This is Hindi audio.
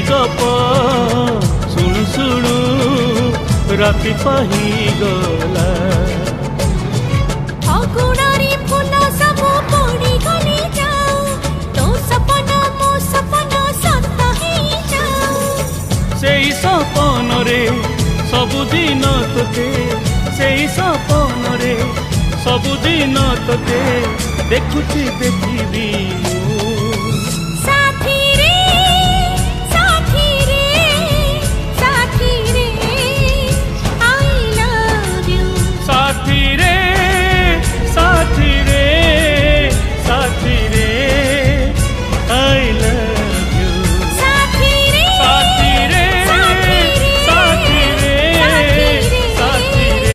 गप शुणु शुणु राति पाही गला अगुणारी फूल सब पड़ी गली जाओ तो सपना मो सपना सत ही जाओ सेई सपन रे सबुदिन तोते सेई सपन रे सबुदिन तोते देखुची देखिबी